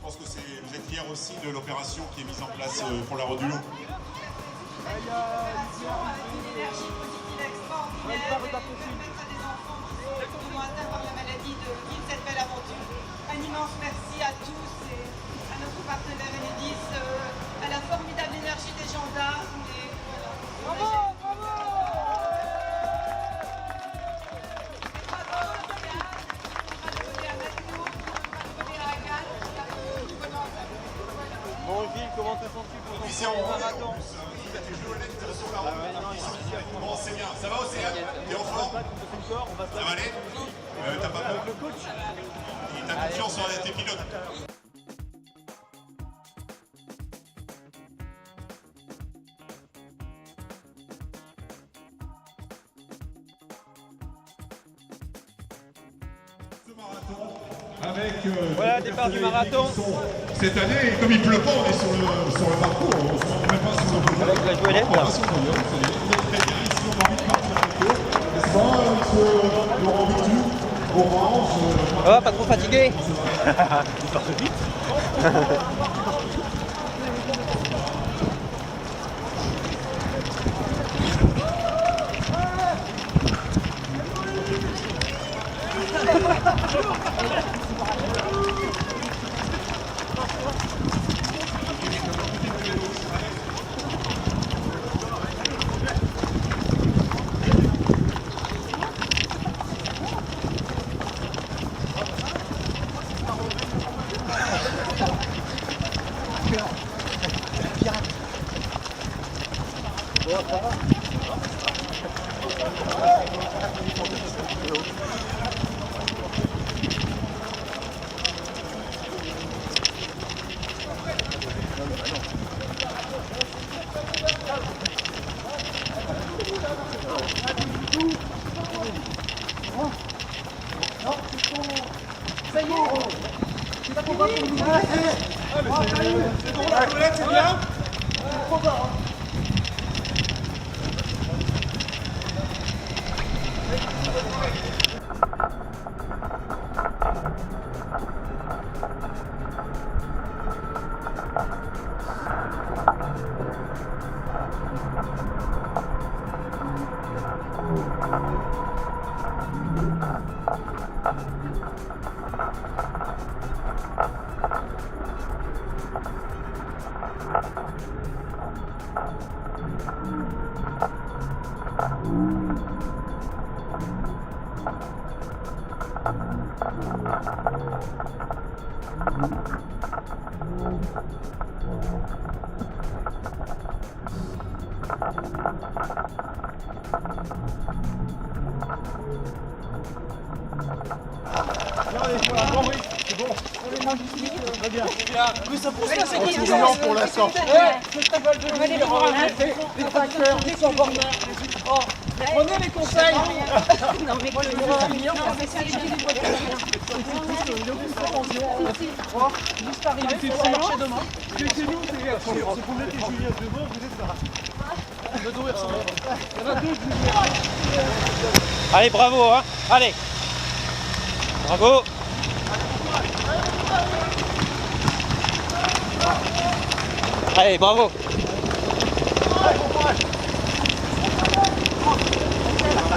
pense que vous êtes fiers aussi de l'opération qui est mise en place pour la Route du Loup. Il y a une énergie positive extraordinaire et permettre à des enfants qui sont atteints par la maladie de vivre cette belle aventure. Un immense merci à tous et à notre partenaire Enedis, à la formidable énergie des gendarmes. Et voilà. Bravo, bravo! Bon Gilles, comment te sens-tu pour ton marathon? Bon, c'est bien. Ça va Océane? T'es en forme? Ça va aller? T'as pas peur? T'as confiance en tes pilotes? Avec voilà, départ du marathon. Cette année, comme il pleut pas, on est sur le parcours, on ne se met pas sur le parcours. Avec la joëlette. Très bien, ici on a envie de partir avec eux. N'est-ce pas, monsieur Laurent Vitu, Orange Oh, pas trop fatigué. Il part vite. Ça y est, c'est pas pour nous. C'est bon, la toilette, c'est bien. C'est trop bas. C'est bon. Très bien. Oui, ça pousse. C'est continuant pour l'instant. Les facteurs, les borneurs. Prenez les conseils. Non, mais moi, je juste arrivé, il faut marcher demain. C'est nous, c'est pour mettre les Julien devant, vous êtes là. Le dos est ressemblé. Il y en a deux Julien. Allez, bravo, hein. Allez. Bravo. Allez, bravo.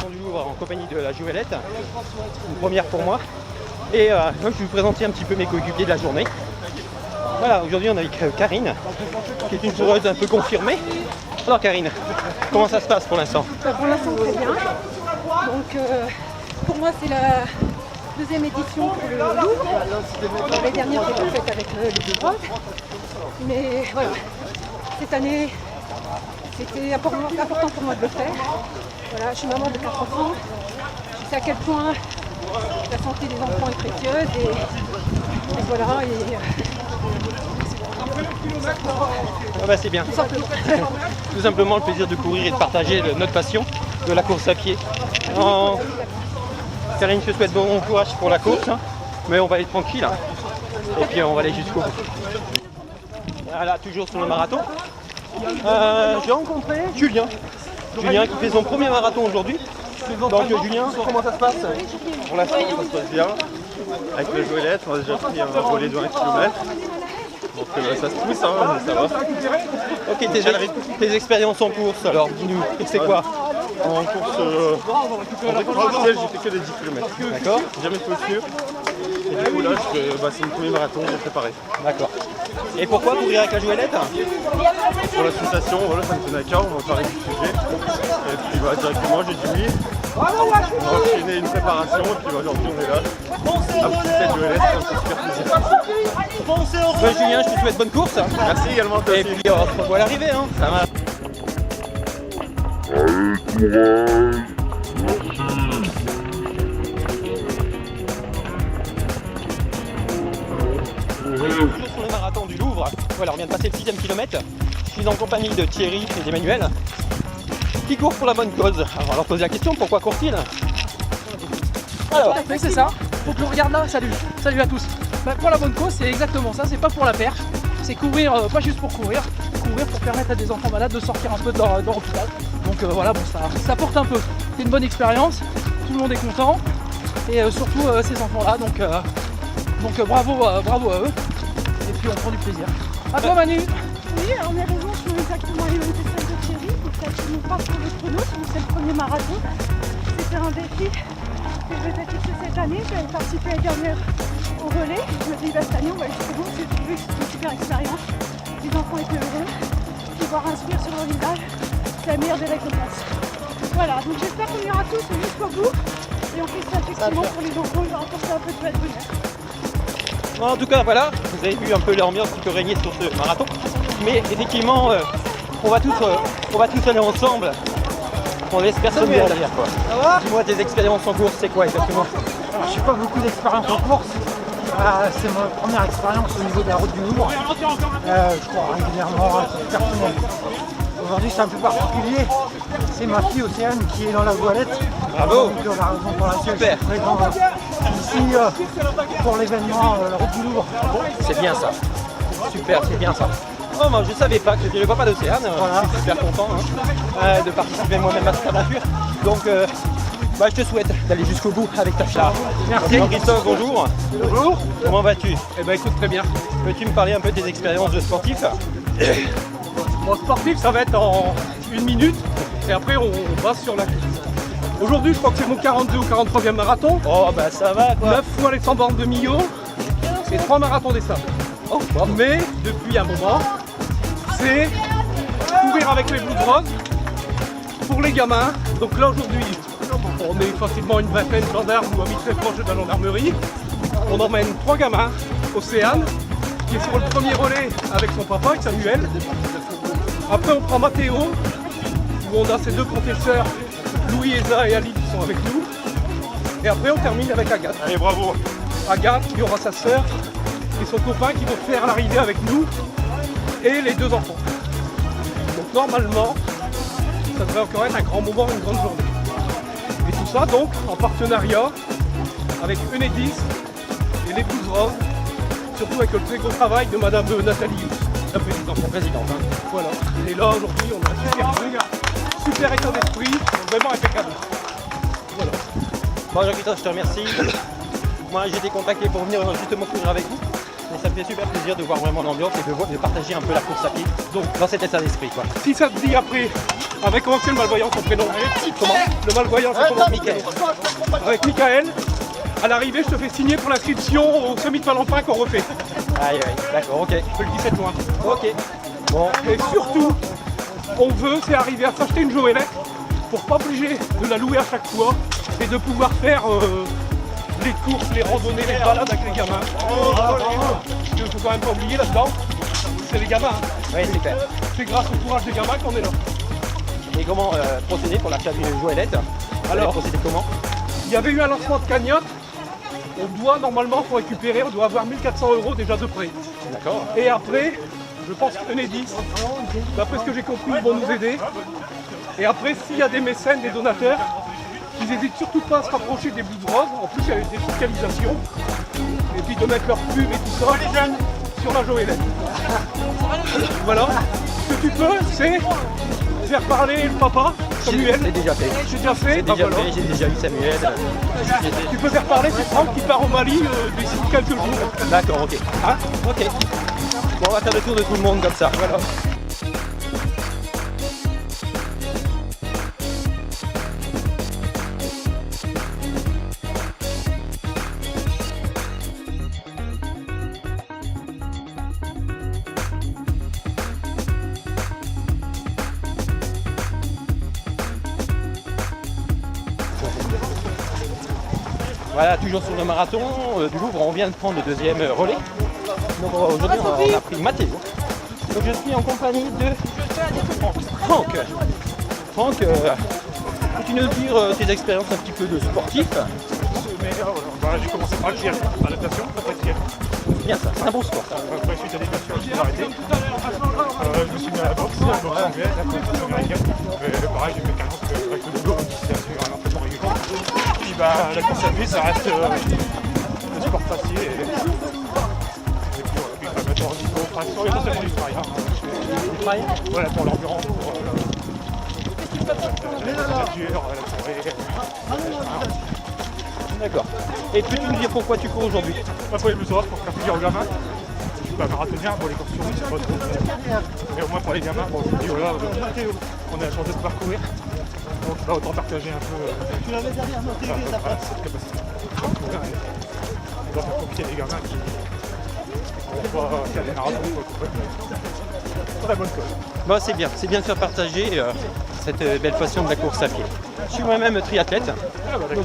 Du Louvre en compagnie de la Joëlette, une première pour moi. Et moi, je vais vous présenter un petit peu mes coéquipiers de la journée. Voilà, aujourd'hui on est avec Karine, qui est une coureuse un peu confirmée. Alors Karine, comment ça se passe pour l'instant? Pour l'instant très bien. Donc pour moi c'est la deuxième édition pour le Louvre. L'année dernière j'ai pas faite avec le Louvre. Mais voilà, cette année c'était important pour moi de le faire. Voilà, je suis maman de 4 enfants. Je sais à quel point la santé des enfants est précieuse et voilà. Ah bah c'est bien. Tout simplement. Tout simplement le plaisir de courir et de partager notre passion de la course à pied. Karine, je te souhaite bon courage pour la course, hein, mais on va aller tranquille. Hein, et puis on va aller jusqu'au bout. Voilà, toujours sur le marathon. J'ai rencontré Julien qui fait son premier marathon aujourd'hui. Donc Julien, comment ça se passe? Pour l'instant, ça se passe bien. Avec la Joëlette, on a déjà pris un volet de 20 km. Donc ça se pousse, hein, mais ça va. Ok, tes expériences en course, alors dis-nous, c'est quoi? En course, en récupération, j'ai fait que des 10 km. D'accord. J'ai jamais fait au-dessus. Et du coup là, c'est mon premier marathon, j'ai préparé. D'accord. Et pourquoi courir avec la Joëlette? Pour l'association, voilà, ça me tenait à cœur, on va parler du sujet. Et puis directement, j'ai dit oui. On a enchaîné une préparation, et puis aujourd'hui on est là. À cette Joëlette, ça me fait super plaisir. Julien, je te souhaite bonne course. Merci également, toi Et aussi. puis on se revoit à l'arrivée, hein. Ça va. Toujours sur le marathon du Louvre. Voilà, on vient de passer le 6e kilomètre. Je suis en compagnie de Thierry et d'Emmanuel qui courent pour la bonne cause. Alors, on leur pose la question, pourquoi courent-ils? Alors, Oui, c'est ça. Faut que l'on regarde là. Salut à tous. Bah, pour la bonne cause, c'est exactement ça. C'est pas pour la perf. C'est courir, pas juste pour courir. Courir pour permettre à des enfants malades de sortir un peu de leur hôpital. Donc voilà, bon, ça porte un peu. C'est une bonne expérience. Tout le monde est content. Et surtout ces enfants-là. Donc bravo à eux. Et puis on prend du plaisir. À toi Manu. Oui, alors mes raisons sont exactement les mêmes que celles de Thierry. Donc absolument pas pour le chrono, c'est le premier marathon. C'était un défi que je m'étais fixé cette année. J'avais participé l'année dernière au relais. Je me dis, cette année, on va aller jusqu'au bout. J'ai trouvé que c'était une super expérience. Les enfants étaient heureux. Pouvoir inspirer sur leur visage, c'est la meilleure des récompenses. Voilà, donc j'espère qu'on ira tous jusqu'au bout. Et on fait ça effectivement pour les enfants, ils vont apporter un peu de bonheur. en tout cas, voilà, vous avez vu un peu l'ambiance qui peut régner sur ce marathon. Mais effectivement, on va tous aller ensemble. On laisse personne derrière, quoi. Dis-moi, tes expériences en course, c'est quoi exactement? Je n'ai pas beaucoup d'expérience en course. C'est ma première expérience au niveau de la route du Louvre. Je cours régulièrement, c'est personnel. Aujourd'hui, c'est un peu particulier. C'est ma fille Océane qui est dans la Joëlette. Bravo. Donc, la raison pour laquelle Super. je suis présent ici pour l'événement la route du Louvre. C'est bien ça. Super, c'est bien ça. Oh, moi, je ne savais pas que j'étais le papa d'Océane. Voilà. Je suis super content de participer moi-même à cette aventure. Donc, je te souhaite d'aller jusqu'au bout avec ta fille. Merci. Christophe, bonjour. Bonjour. Comment vas-tu? Eh ben écoute, très bien. Peux-tu me parler un peu de tes expériences de sportif? Bon, sportif, ça va être en 1 minute. Et après, on passe sur la course. Aujourd'hui, je crois que c'est mon 42 ou 43e marathon. Oh, bah ça va quoi. 9 fois les 100 bornes de Millau et 3 marathons des sables. Oh, bravo. Mais depuis un moment, c'est courir avec les Blue Drogues pour les gamins. Donc là aujourd'hui, on est facilement une vingtaine de gendarmes ou amis très proches de la gendarmerie. On emmène 3 gamins, Océane, qui est sur le premier relais avec son papa, avec Samuel. Après on prend Mathéo, où on a ses 2 professeurs, Louis, Eza et Ali qui sont avec nous. Et après on termine avec Agathe. Allez, bravo. Agathe, il y aura sa sœur et son copain qui vont faire l'arrivée avec nous et les 2 enfants. Donc normalement, ça devrait encore être un grand moment, une grande journée. Et tout ça donc en partenariat avec Enedis et les Blues Roses, surtout avec le très gros travail de Madame Nathalie, la présidente. Voilà. Et là aujourd'hui on a un super état d'esprit, vraiment impeccable. Voilà. Bon, Jean-Christophe, je te remercie. Moi, j'ai été contacté pour venir justement courir avec vous. Et ça me fait super plaisir de voir vraiment l'ambiance et de partager un peu la course à pied. Donc, dans cet état d'esprit, quoi. Si ça te dit après, avec comment c'est le malvoyant son prénom? Comment? Le malvoyant c'est comment? Mickaël. Avec Mickaël, à l'arrivée je te fais signer pour l'inscription au Semi de Valentin qu'on refait. Aïe, d'accord, ok. Le 17 juin. Ok. Bon, Et surtout, on veut, c'est arriver à s'acheter une Joëlette pour pas obliger de la louer à chaque fois et de pouvoir faire les courses, les randonnées, les balades avec les gamins. Ce qu'il ne faut quand même pas oublier là-dedans, c'est les gamins. oui, super. C'est grâce au courage des gamins qu'on est là. Et comment procéder pour l'achat d'une Joëlette? Alors, procéder comment? il y avait eu un lancement de cagnotte. On doit normalement, pour récupérer, on doit avoir 1 400 € déjà de prêt. D'accord. Et après, je pense que Enedis, d'après ce que j'ai compris, ils vont nous aider. Et après, s'il y a des mécènes, des donateurs, ils n'hésitent surtout pas à se rapprocher des Blues Roses. En plus, il y a des fiscalisations. Et puis de mettre leur pub et tout ça sur la Joëlette. Voilà. Ce que tu peux, faire parler le papa, Samuel. C'est déjà fait. J'ai déjà fait. C'est déjà voilà. fait, j'ai déjà eu Samuel. Tu peux faire parler, c'est Franck qui part au Mali d'ici quelques jours. D'accord, ok. Hein? Ok. Bon, on va faire le tour de tout le monde comme ça. Voilà. Voilà, toujours sur le marathon du Louvre, on vient de prendre le deuxième relais. Donc aujourd'hui on a pris Mathéo. Donc je suis en compagnie de Franck. Franck, peux-tu nous dire tes expériences un petit peu de sportif? J'ai commencé par le tir, par la natation, après le tir. Bien ça, c'est un bon sport. Après suite à des nations, j'ai arrêté. Je me suis mis à la boxe anglaise, la boxe américaine. Pareil, j'ai fait 40 avec le judo, c'est un entraînement régulier. Puis la course à pied, ça reste le sport facile. Et puis maintenant, au niveau traction, il y a essentiellement du trail. Voilà, pour l'endurance, pour la nature, la forêt. D'accord. Et peux-tu nous dire pourquoi tu cours aujourd'hui? Pour les savoir pour faire plaisir aux gamins. Je suis pas marathonien, bon les courses sur route c'est pas trop. Mais au moins pour les gamins, bon je me dis voilà, on a la chance de se parcourir. Donc là autant partager un peu cette capacité. On doit faire profiter des gamins qui vont pas faire des marathons ou quoi. Très bonne cause. Bon, c'est bien de faire partager cette belle passion de la course à pied. Je suis moi-même triathlète. Ah bah d'accord,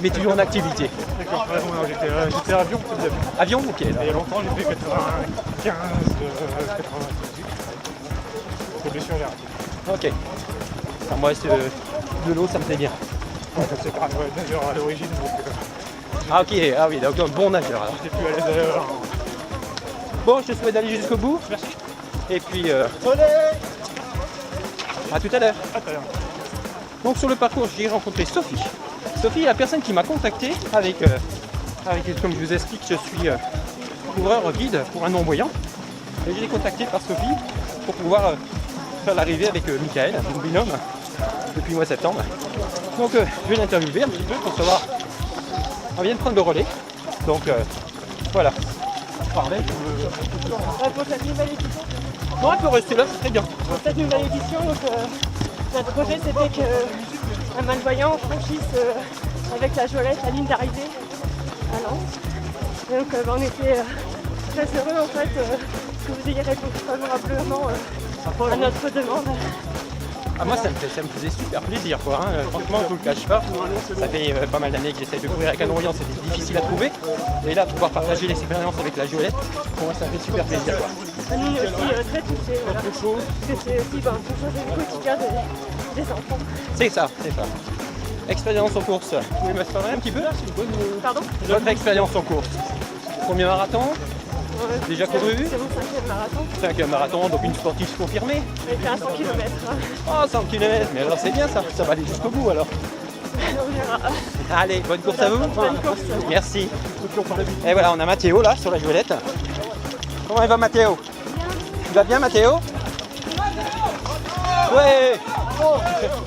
Mais toujours en activité. D'accord, j'étais à avion, c'est avion. Avion, ok. Là. Il y a longtemps, j'ai fait 95, 98. Pour blessure, j'ai arrêté. Ok. Enfin, moi, de l'eau, ça me plaît bien. C'est pareil, ouais, nageur à l'origine, donc Ah ok, ah oui, donc bon nageur alors. j'étais plus à l'aise ailleurs. Bon, je te souhaite d'aller jusqu'au bout. Merci. Et puis, à tout à l'heure. À tout à l'heure. Donc sur le parcours, j'ai rencontré Sophie. Sophie est la personne qui m'a contacté avec, comme je vous explique, je suis coureur guide pour un non-voyant. Et je l'ai contacté par Sophie pour pouvoir faire l'arrivée avec Michael, mon binôme, depuis le mois de septembre. Donc je vais l'interviewer un petit peu pour savoir. On vient de prendre le relais. Donc voilà. Parler. Pour cette nouvelle édition. Non, elle peut rester là, c'est très bien. Pour cette nouvelle édition, donc, notre projet c'était qu'un malvoyant franchisse avec la Joëlette la ligne d'arrivée à Lens. Et donc on était très heureux en fait que vous ayez répondu favorablement à notre demande. Ah, moi ça me faisait super plaisir quoi, hein. Franchement je vous le cache pas, ça fait pas mal d'années que j'essaie de courir avec un non-voyant, c'était difficile à trouver. Et là pouvoir partager l'expérience avec la Joëlette, pour moi ça me fait super plaisir quoi. Nous aussi très touchés, voilà. Parce que c'est aussi pour changer le quotidien des enfants. C'est ça. Expérience en course, vous pouvez me parler un petit peu? Pardon? Votre expérience en course. Combien de marathons? Déjà couru? C'est mon 5e marathon. 5e marathon, donc une sportive confirmée. J'ai fait un 100 km. Oh 100 km, mais alors c'est bien ça va aller jusqu'au bout alors. On verra. Allez, bonne course à vous. Bonne course. Merci. Et voilà, on a Mathéo là sur la Joëlette. Comment il va Mathéo? Tu vas bien Mathéo? Ouais.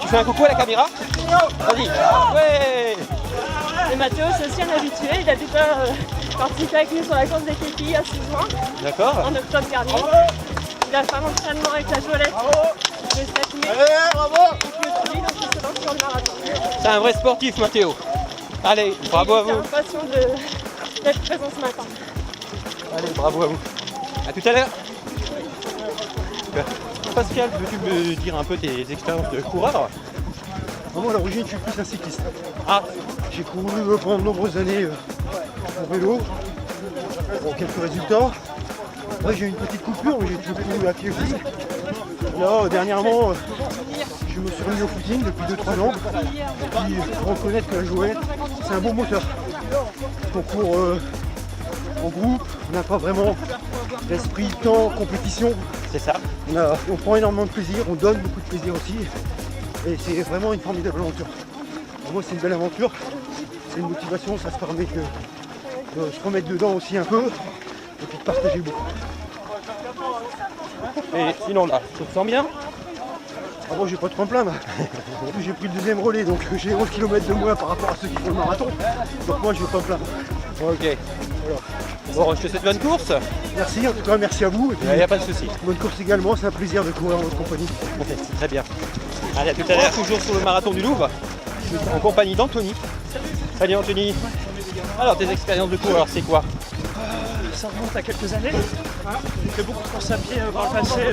Tu fais un coucou à la caméra? Vas-y. Ouais. Et Mathéo, c'est aussi un habitué, il a déjà participé avec nous sur la course des kékis à 6 juin, D'accord. en octobre dernier. Il a fait un entraînement avec la Joëlette le 7 mai. Bravo. Donc il se lance sur le marathon. C'est un vrai sportif Mathéo. Allez, bravo à vous. J'ai l'impression d'être présent ce matin. Allez, bravo à vous. A tout à l'heure. Pascal, peux-tu me dire un peu tes expériences de coureur? Moi, à l'origine, je suis plus un cycliste. Ah, J'ai couru pendant de nombreuses années en vélo, pour quelques résultats. Après, j'ai eu une petite coupure, mais j'ai toujours couru à pied aussi. Là, dernièrement, je me suis remis au footing depuis 2-3 ans. Et puis, il faut reconnaître que la Joëlette, c'est un bon moteur. On court en groupe, on n'a pas vraiment l'esprit temps, compétition. c'est ça. On prend énormément de plaisir, on donne beaucoup de plaisir aussi. Et c'est vraiment une formidable aventure. Pour moi, c'est une belle aventure. C'est une motivation, ça se permet de se remettre dedans aussi un peu. Et puis de partager beaucoup. Et sinon là, tu te sens bien? Ah bon, j'ai pas de quoi me plaindre. En plus, j'ai pris le deuxième relais, donc j'ai 11 km de moins par rapport à ceux qui font le marathon. Donc moi, je vais pas me plaindre. Ok. Voilà. Bon, je te souhaite bonne course. Merci, en tout cas, merci à vous. Et puis, Il n'y a pas de souci. bonne course également, c'est un plaisir de courir en votre compagnie. C'est très bien. Allez, à tout à l'heure, toujours sur le marathon du Louvre. Je suis en compagnie d'Anthony. Salut Anthony. Alors, tes expériences de coureur, c'est quoi? Ça remonte à quelques années. J'ai fait beaucoup de courses à pied par le passé.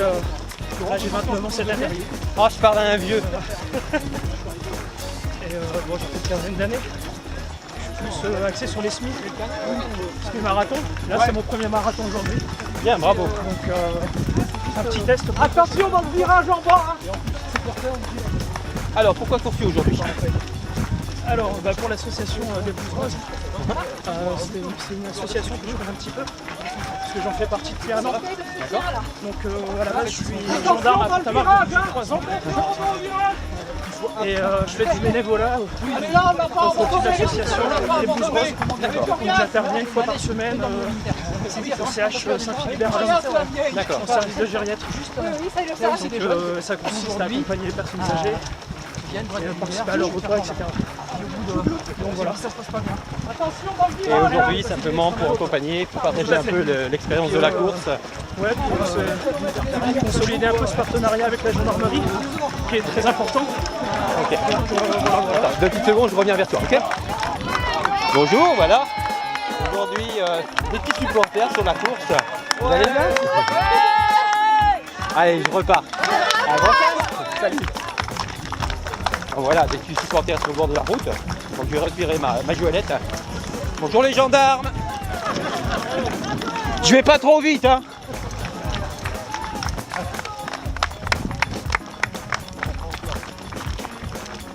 Là, j'ai 29 ans cette année. Oh, je parle à un vieux. Et bon, j'ai fait une quinzaine d'années. Je suis plus axé sur les semi marathon. Là, c'est mon premier marathon aujourd'hui. Bien, bravo. Donc, un petit test. Attention dans le virage en bas. Alors, pourquoi cours-tu aujourd'hui? Alors, pour l'association des Blues Roses, c'est une association que je connais un petit peu, parce que j'en fais partie depuis 1 an. Donc, à la base, je suis gendarme à Tamar depuis 3 ans. Et je fais du bénévolat au profit de l'association des Blues Roses. Donc, j'interviens une fois par semaine au CH Saint-Philibert à Lens, en service de gériatrie. Donc, ça consiste à accompagner les personnes âgées et à participer à leur repas, etc. Donc voilà, ça se passe pas bien. Et aujourd'hui, simplement pour accompagner, pour partager un peu l'expérience de la course. Ouais, pour consolider un peu ce partenariat avec la gendarmerie, qui est très important. Ok. Attends, 2 petites secondes, je reviens vers toi, ok? Bonjour, voilà. Aujourd'hui, des petits supporters sur la course. Vous allez bien? Allez, je repars. Salut. Voilà, des petits supporters sur le bord de la route. Donc je vais retirer ma joëlette. Bonjour les gendarmes. Je vais pas trop vite, hein.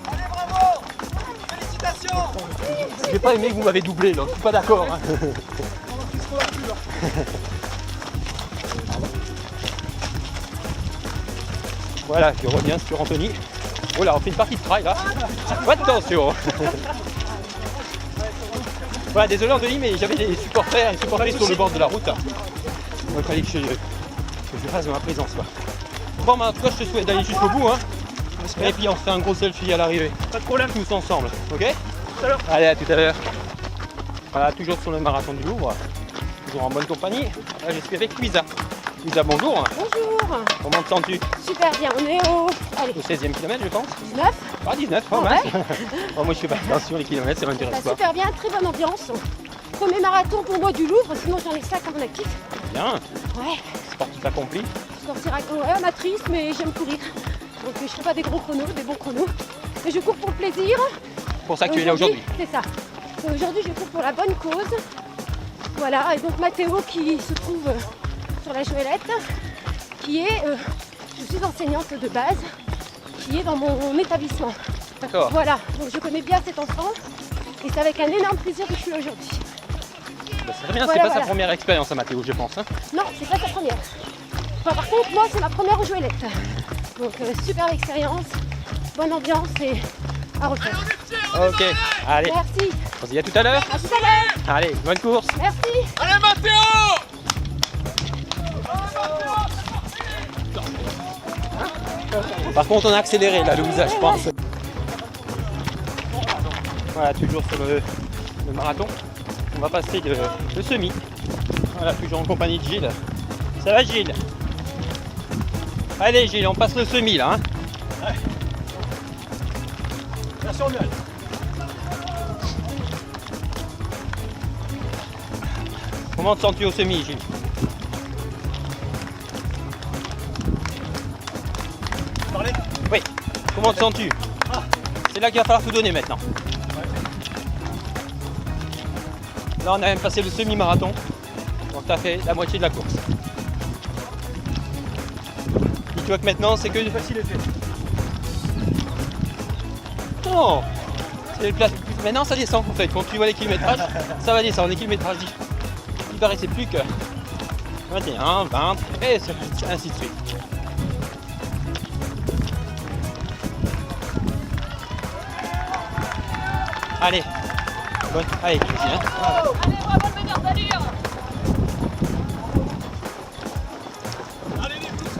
Allez, bravo! Félicitations! J'ai pas aimé que vous m'avez doublé là, je suis pas d'accord. Hein. Voilà, je reviens sur Anthony. Oh là, on fait une partie de trail là. Attention. Voilà, désolé Anthony, mais j'avais des supporters sur le bord de la route. Il fallait que je fasse ma présence. Quoi. Bon, bah, en tout cas, je te souhaite d'aller jusqu'au bout. Hein. Et puis on se fait un gros selfie à l'arrivée. Pas de problème. Tous ensemble, ok? Tout à l'heure. Allez, à tout à l'heure. Voilà, toujours sur le marathon du Louvre. Toujours en bonne compagnie. Là, je suis avec Louisa. Louisa, bonjour. Bonjour. Comment te sens-tu? Super bien, on est au 16e kilomètre, je pense. 19. Ah, 19, oh, Ouais. mince. Bon, moi, je fais pas attention les kilomètres, ça m'intéresse pas. Super bien, très bonne ambiance. Premier marathon pour moi du Louvre, sinon j'en ai 5 à mon actif. Bien. Ouais. Sportif accompli. Ouais, amatrice, mais j'aime courir. Donc je fais pas des gros chronos, des bons chronos. Et je cours pour le plaisir. C'est pour ça que tu es là aujourd'hui. C'est ça. Et aujourd'hui, je cours pour la bonne cause. Voilà, et donc Mathéo qui se trouve sur la Joëlette, qui est, je suis enseignante de base, qui est dans mon établissement. D'accord. Voilà, donc je connais bien cet enfant et c'est avec un énorme plaisir que je suis là aujourd'hui. Bah, c'est très bien, Voilà, c'est pas voilà. sa première expérience à Mathéo, je pense. Hein. Non, c'est pas sa première. Enfin, par contre, moi, c'est ma première Joëlette. Donc, super expérience, bonne ambiance et à refaire. Ok, allez. Merci. On se dit à tout à l'heure. À tout à l'heure. Allez, bonne course. Merci. Allez, Mathéo! Par contre, on a accéléré là, Louisa, je pense. Voilà, toujours sur le marathon. On va passer le semi. Voilà, toujours en compagnie de Gilles. Ça va, Gilles? Allez, Gilles, on passe le semi là. Hein. Ouais. Attention, Muel. Comment te sens-tu au semi, Gilles? Parlez. Oui. Comment te sens-tu? C'est là qu'il va falloir tout donner maintenant. Là, on a même passé le semi-marathon. Donc, tu as fait la moitié de la course. Et tu vois que maintenant, c'est que... Facile effet. Non, c'est le place. Maintenant, ça descend en fait. Quand tu vois les kilométrages, ça va descendre. Les kilométrages, il paraissait plus que 21, 20, et ainsi de suite. Allez, bonne. Allez, Christine. Allez, bravo le meilleur, d'allure! Allez, les Blues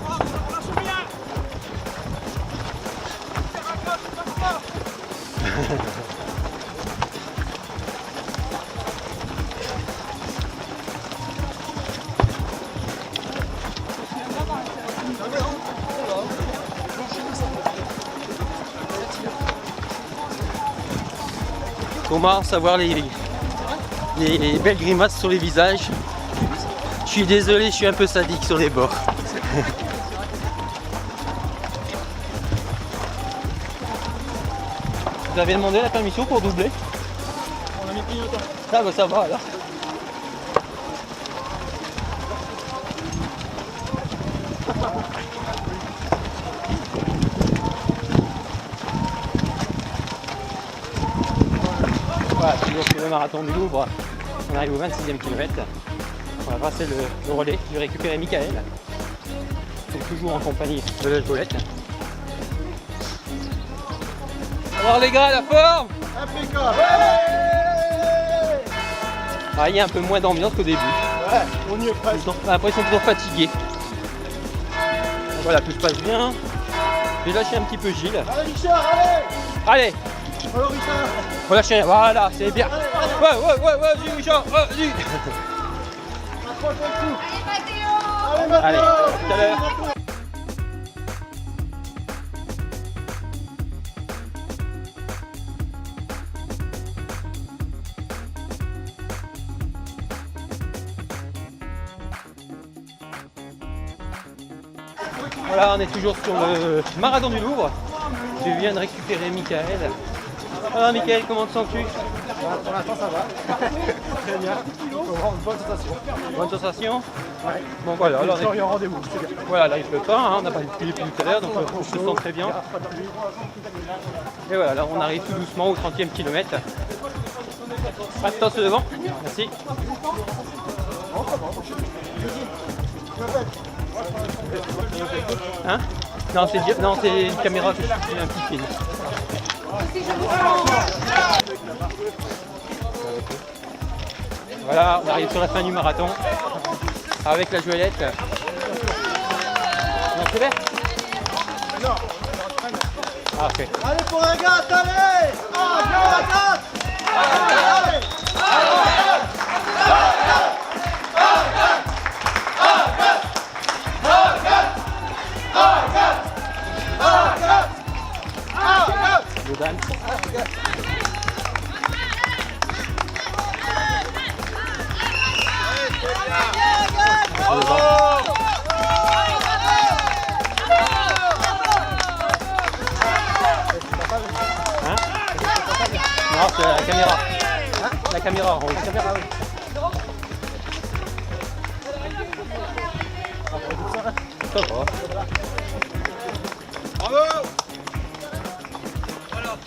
Commence à voir les belles grimaces sur les visages. Je suis désolé, je suis un peu sadique sur les bords. Vous avez demandé la permission pour doubler? On a mis clignotant. Ah bah ça va alors. Voilà, toujours sur le marathon du Louvre. On arrive au 26e kilomètre. On va passer le relais du récupéré Michael. Donc toujours en compagnie de la Jolette. Alors les gars, la forme! Impeccable. Ah, il y a un peu moins d'ambiance qu'au début. Ouais, on y est presque. On a l'impression toujours fatigué. Voilà, tout se passe bien. J'ai lâché un petit peu Gilles. Allez Richard, allez. Allez, Alors Richard. relâchez rien. Voilà, c'est bien. Ouais, vas-y Richard, vas-y. Accroche le coup. Allez, Mathéo. Allez, Allez, Mathéo. tout à l'heure. Voilà, on est toujours sur le marathon du Louvre. Je viens de récupérer Michael. Alors Michael, comment te sens-tu? Pour l'instant ça va. Très bien. Bonne sensation. Bonne sensation? Ouais. Bon voilà, alors Victoria en rendez-vous, c'est bien. voilà, là il pleut pas, hein, on n'a pas eu de pluie depuis tout à l'heure, donc on se sent très bien. Et voilà, là on arrive tout doucement au 30e kilomètre. Attention devant, merci. Hein? Non, c'est une caméra que je suis un petit film. Voilà, on arrive sur la fin du marathon avec la Joëlette. On accélère? Ah, ok. Allez pour un gars, allez. Ah, gars, allez. Jordan. Hein? Non, c'est la caméra. Hein? La caméra en haut. La caméra, oui. Ça va. Bravo. Voilà.